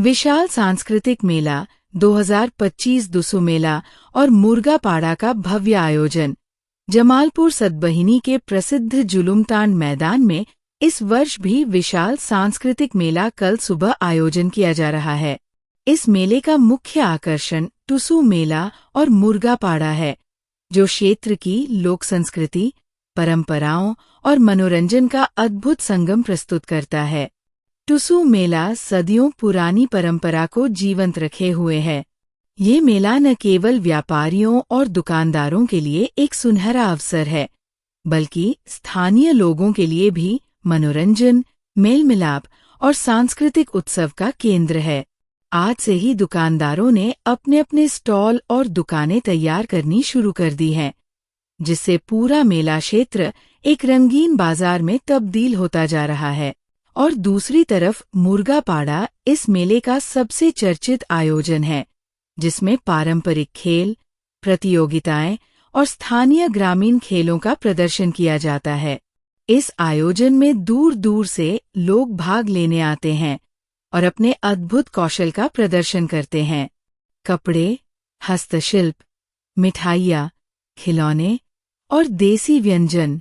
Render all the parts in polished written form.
विशाल सांस्कृतिक मेला 2025 दुसु मेला और मुर्गापाड़ा का भव्य आयोजन जमालपुर सतबहिनी के प्रसिद्ध जुलूमतांड मैदान में इस वर्ष भी विशाल सांस्कृतिक मेला कल सुबह आयोजन किया जा रहा है। इस मेले का मुख्य आकर्षण टुसु मेला और मुर्गापाड़ा है, जो क्षेत्र की लोक संस्कृति, परंपराओं और मनोरंजन का अद्भुत संगम प्रस्तुत करता है। टुसु मेला सदियों पुरानी परंपरा को जीवंत रखे हुए है। ये मेला न केवल व्यापारियों और दुकानदारों के लिए एक सुनहरा अवसर है, बल्कि स्थानीय लोगों के लिए भी मनोरंजन, मेल मिलाप और सांस्कृतिक उत्सव का केंद्र है। आज से ही दुकानदारों ने अपने अपने स्टॉल और दुकानें तैयार करनी शुरू कर दी हैं, जिससे पूरा मेला क्षेत्र एक रंगीन बाजार में तब्दील होता जा रहा है। और दूसरी तरफ मुर्गापाड़ा इस मेले का सबसे चर्चित आयोजन है, जिसमें पारंपरिक खेल, प्रतियोगिताएं और स्थानीय ग्रामीण खेलों का प्रदर्शन किया जाता है। इस आयोजन में दूर दूर से लोग भाग लेने आते हैं और अपने अद्भुत कौशल का प्रदर्शन करते हैं। कपड़े, हस्तशिल्प, मिठाइयाँ, खिलौने और देसी व्यंजन,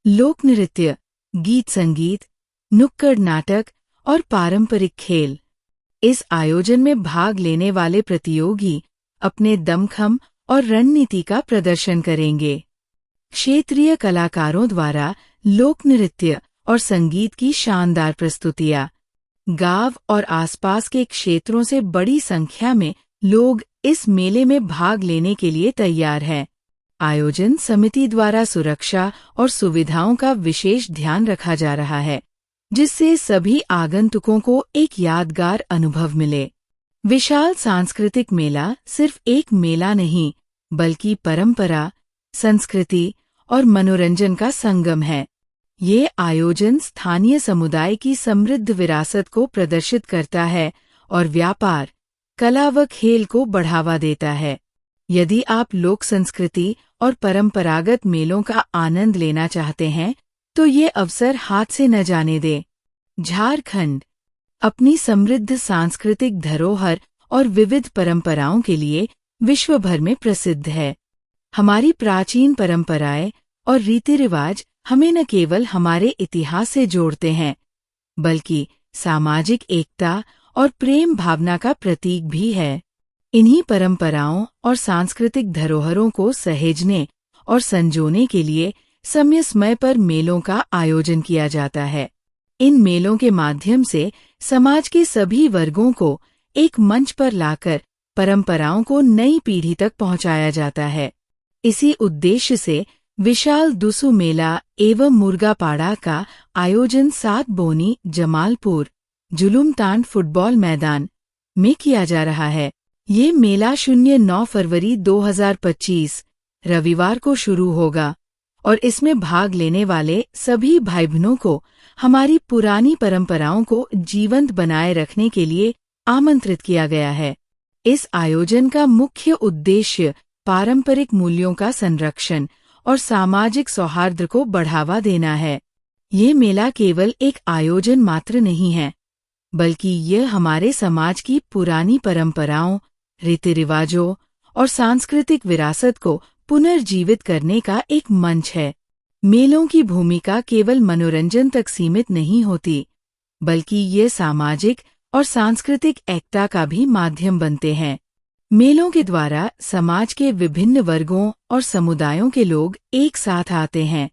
लोक नृत्य, गीत संगीत, नुक्कड़ नाटक और पारंपरिक खेल। इस आयोजन में भाग लेने वाले प्रतियोगी अपने दमखम और रणनीति का प्रदर्शन करेंगे। क्षेत्रीय कलाकारों द्वारा लोक नृत्य और संगीत की शानदार प्रस्तुतियाँ। गांव और आसपास के क्षेत्रों से बड़ी संख्या में लोग इस मेले में भाग लेने के लिए तैयार हैं। आयोजन समिति द्वारा सुरक्षा और सुविधाओं का विशेष ध्यान रखा जा रहा है, जिससे सभी आगंतुकों को एक यादगार अनुभव मिले। विशाल सांस्कृतिक मेला सिर्फ एक मेला नहीं, बल्कि परंपरा, संस्कृति और मनोरंजन का संगम है। ये आयोजन स्थानीय समुदाय की समृद्ध विरासत को प्रदर्शित करता है और व्यापार, कला व खेल को बढ़ावा देता है। यदि आप लोक संस्कृति और परंपरागत मेलों का आनंद लेना चाहते हैं, तो ये अवसर हाथ से न जाने दें। झारखंड अपनी समृद्ध सांस्कृतिक धरोहर और विविध परंपराओं के लिए विश्व भर में प्रसिद्ध है। हमारी प्राचीन परंपराएं और रीति रिवाज हमें न केवल हमारे इतिहास से जोड़ते हैं, बल्कि सामाजिक एकता और प्रेम भावना का प्रतीक भी है। इन्हीं परंपराओं और सांस्कृतिक धरोहरों को सहेजने और संजोने के लिए समय समय पर मेलों का आयोजन किया जाता है। इन मेलों के माध्यम से समाज के सभी वर्गों को एक मंच पर लाकर परंपराओं को नई पीढ़ी तक पहुंचाया जाता है। इसी उद्देश्य से विशाल दुसु मेला एवं मुर्गापाड़ा का आयोजन 7 बोनी जमालपुर जुलूमतांड फुटबॉल मैदान में किया जा रहा है। ये मेला 09 फरवरी 2025 रविवार को शुरू होगा और इसमें भाग लेने वाले सभी भाई बहनों को हमारी पुरानी परंपराओं को जीवंत बनाए रखने के लिए आमंत्रित किया गया है। इस आयोजन का मुख्य उद्देश्य पारंपरिक मूल्यों का संरक्षण और सामाजिक सौहार्द को बढ़ावा देना है। ये मेला केवल एक आयोजन मात्र नहीं है, बल्कि यह हमारे समाज की पुरानी परंपराओं, रीति रिवाजों और सांस्कृतिक विरासत को पुनर्जीवित करने का एक मंच है। मेलों की भूमिका केवल मनोरंजन तक सीमित नहीं होती, बल्कि ये सामाजिक और सांस्कृतिक एकता का भी माध्यम बनते हैं। मेलों के द्वारा समाज के विभिन्न वर्गों और समुदायों के लोग एक साथ आते हैं,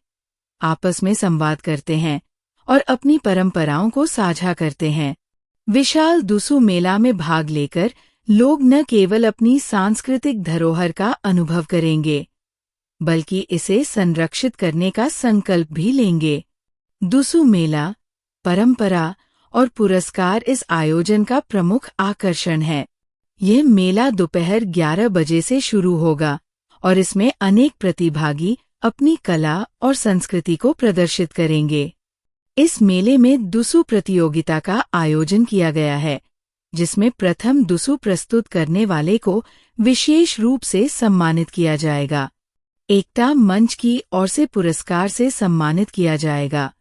आपस में संवाद करते हैं और अपनी परंपराओं को साझा करते हैं। विशाल दुसु मेला में भाग लेकर लोग न केवल अपनी सांस्कृतिक धरोहर का अनुभव करेंगे, बल्कि इसे संरक्षित करने का संकल्प भी लेंगे। दुसु मेला, परंपरा और पुरस्कार इस आयोजन का प्रमुख आकर्षण है। यह मेला दोपहर 11 बजे से शुरू होगा और इसमें अनेक प्रतिभागी अपनी कला और संस्कृति को प्रदर्शित करेंगे। इस मेले में दुसु प्रतियोगिता का आयोजन किया गया है, जिसमें प्रथम दुसु प्रस्तुत करने वाले को विशेष रूप से सम्मानित किया जाएगा। एकता मंच की ओर से पुरस्कार से सम्मानित किया जाएगा।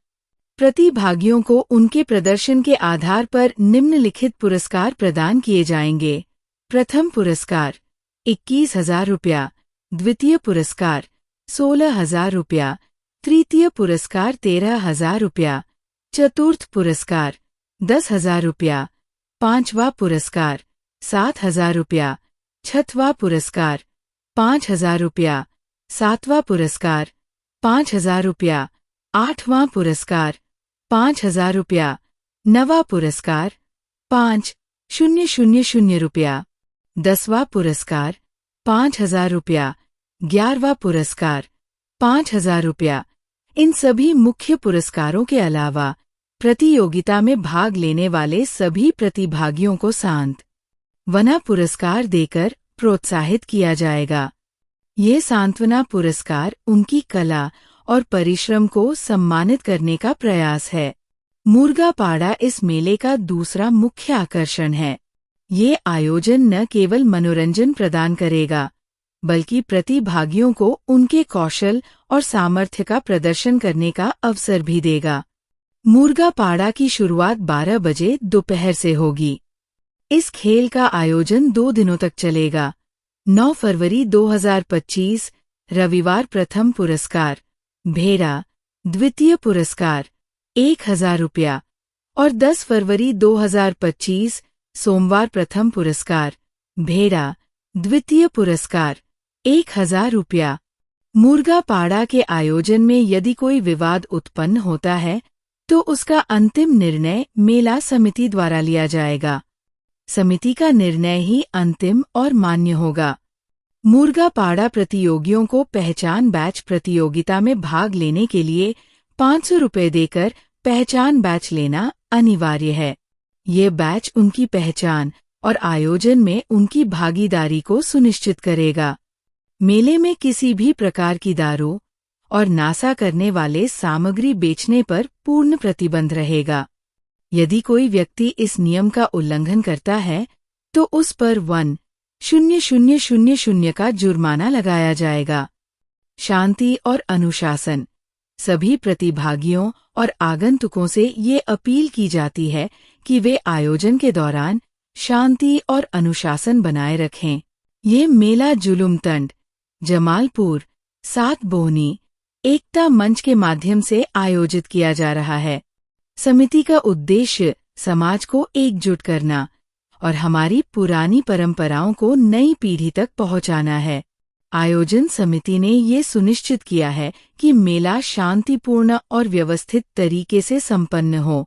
प्रतिभागियों को उनके प्रदर्शन के आधार पर निम्नलिखित पुरस्कार प्रदान किए जाएंगे। प्रथम पुरस्कार 21,000 रुपया, द्वितीय पुरस्कार 16,000 रुपया, तृतीय पुरस्कार 13,000 रुपया, चतुर्थ पुरस्कार 10,000 रुपया, पांचवा पुरस्कार 7,000 रुपया, छठवां पुरस्कार 5,000 रुपया, सातवां पुरस्कार 5,000 रुपया, आठवां पुरस्कार 5,000 रुपया, नवा पुरस्कार 5,000 रुपया, 10वां पुरस्कार 5,000 रुपया, 11वां पुरस्कार 5,000 रुपया। इन सभी मुख्य पुरस्कारों के अलावा प्रतियोगिता में भाग लेने वाले सभी प्रतिभागियों को सांत्वना पुरस्कार देकर प्रोत्साहित किया जाएगा। ये सांत्वना पुरस्कार उनकी कला और परिश्रम को सम्मानित करने का प्रयास है। मुर्गा पाड़ा इस मेले का दूसरा मुख्य आकर्षण है। ये आयोजन न केवल मनोरंजन प्रदान करेगा, बल्कि प्रतिभागियों को उनके कौशल और सामर्थ्य का प्रदर्शन करने का अवसर भी देगा। मुर्गा पाड़ा की शुरुआत 12 बजे दोपहर से होगी। इस खेल का आयोजन 2 दिनों तक चलेगा। 9 फरवरी 2025 रविवार प्रथम पुरस्कार भेड़ा, द्वितीय पुरस्कार 1,000 रुपया और 10 फरवरी 2025 सोमवार प्रथम पुरस्कार भेड़ा, द्वितीय पुरस्कार 1,000 रुपया। मुर्गा पाड़ा के आयोजन में यदि कोई विवाद उत्पन्न होता है तो उसका अंतिम निर्णय मेला समिति द्वारा लिया जाएगा। समिति का निर्णय ही अंतिम और मान्य होगा। मुर्गा पाड़ा प्रतियोगियों को पहचान बैच प्रतियोगिता में भाग लेने के लिए 500 रुपये देकर पहचान बैच लेना अनिवार्य है। ये बैच उनकी पहचान और आयोजन में उनकी भागीदारी को सुनिश्चित करेगा। मेले में किसी भी प्रकार की दारू और नासा करने वाले सामग्री बेचने पर पूर्ण प्रतिबंध रहेगा। यदि कोई व्यक्ति इस नियम का उल्लंघन करता है तो उस पर 1,000 का जुर्माना लगाया जाएगा। शांति और अनुशासन। सभी प्रतिभागियों और आगंतुकों से ये अपील की जाती है कि वे आयोजन के दौरान शांति और अनुशासन बनाए रखें। ये मेला जुलूमतंड, जमालपुर, 7 बोहनी, एकता मंच के माध्यम से आयोजित किया जा रहा है। समिति का उद्देश्य समाज को एकजुट करना और हमारी पुरानी परंपराओं को नई पीढ़ी तक पहुंचाना है। आयोजन समिति ने ये सुनिश्चित किया है कि मेला शांतिपूर्ण और व्यवस्थित तरीके से संपन्न हो।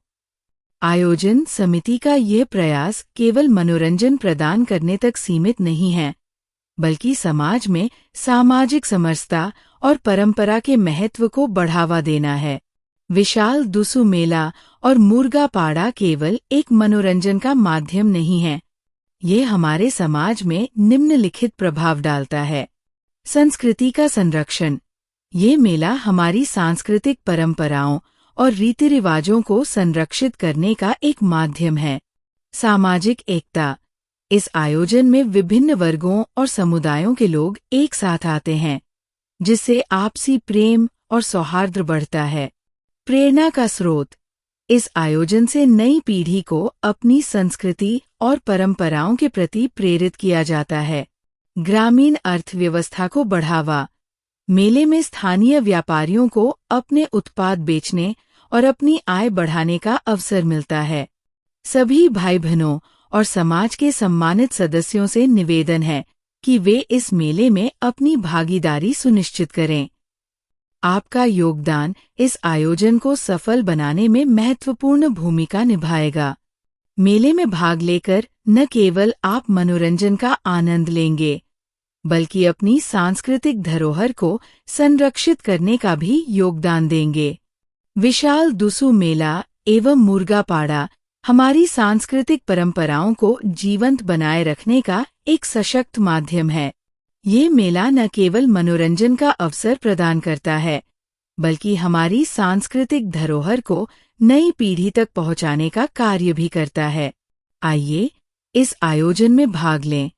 आयोजन समिति का ये प्रयास केवल मनोरंजन प्रदान करने तक सीमित नहीं है, बल्कि समाज में सामाजिक समरसता और परंपरा के महत्व को बढ़ावा देना है। विशाल दुसु मेला और मुर्गा पाड़ा केवल एक मनोरंजन का माध्यम नहीं है, ये हमारे समाज में निम्नलिखित प्रभाव डालता है। संस्कृति का संरक्षण। ये मेला हमारी सांस्कृतिक परंपराओं और रीति रिवाजों को संरक्षित करने का एक माध्यम है। सामाजिक एकता। इस आयोजन में विभिन्न वर्गों और समुदायों के लोग एक साथ आते हैं, जिससे आपसी प्रेम और सौहार्द बढ़ता है। प्रेरणा का स्रोत। इस आयोजन से नई पीढ़ी को अपनी संस्कृति और परंपराओं के प्रति प्रेरित किया जाता है। ग्रामीण अर्थव्यवस्था को बढ़ावा। मेले में स्थानीय व्यापारियों को अपने उत्पाद बेचने और अपनी आय बढ़ाने का अवसर मिलता है। सभी भाई बहनों और समाज के सम्मानित सदस्यों से निवेदन है कि वे इस मेले में अपनी भागीदारी सुनिश्चित करें। आपका योगदान इस आयोजन को सफल बनाने में महत्वपूर्ण भूमिका निभाएगा। मेले में भाग लेकर न केवल आप मनोरंजन का आनंद लेंगे, बल्कि अपनी सांस्कृतिक धरोहर को संरक्षित करने का भी योगदान देंगे। विशाल दुसु मेला एवं मुर्गा पाड़ा हमारी सांस्कृतिक परंपराओं को जीवंत बनाए रखने का एक सशक्त माध्यम है। ये मेला न केवल मनोरंजन का अवसर प्रदान करता है, बल्कि हमारी सांस्कृतिक धरोहर को नई पीढ़ी तक पहुंचाने का कार्य भी करता है। आइए इस आयोजन में भाग लें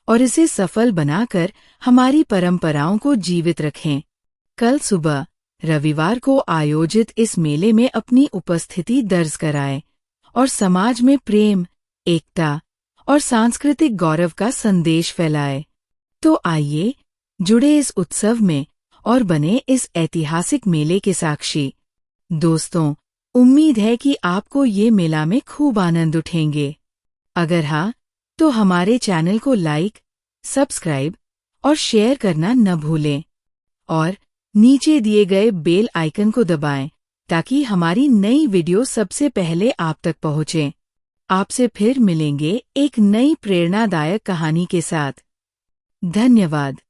और इसे सफल बनाकर हमारी परंपराओं को जीवित रखें। कल सुबह रविवार को आयोजित इस मेले में अपनी उपस्थिति दर्ज कराएं और समाज में प्रेम, एकता और सांस्कृतिक गौरव का संदेश फैलाएं। तो आइए जुड़े इस उत्सव में और बने इस ऐतिहासिक मेले के साक्षी। दोस्तों, उम्मीद है कि आपको ये मेला में खूब आनंद उठेंगे। अगर हाँ, तो हमारे चैनल को लाइक, सब्सक्राइब और शेयर करना न भूलें और नीचे दिए गए बेल आइकन को दबाएं ताकि हमारी नई वीडियो सबसे पहले आप तक पहुंचे। आपसे फिर मिलेंगे एक नई प्रेरणादायक कहानी के साथ। धन्यवाद।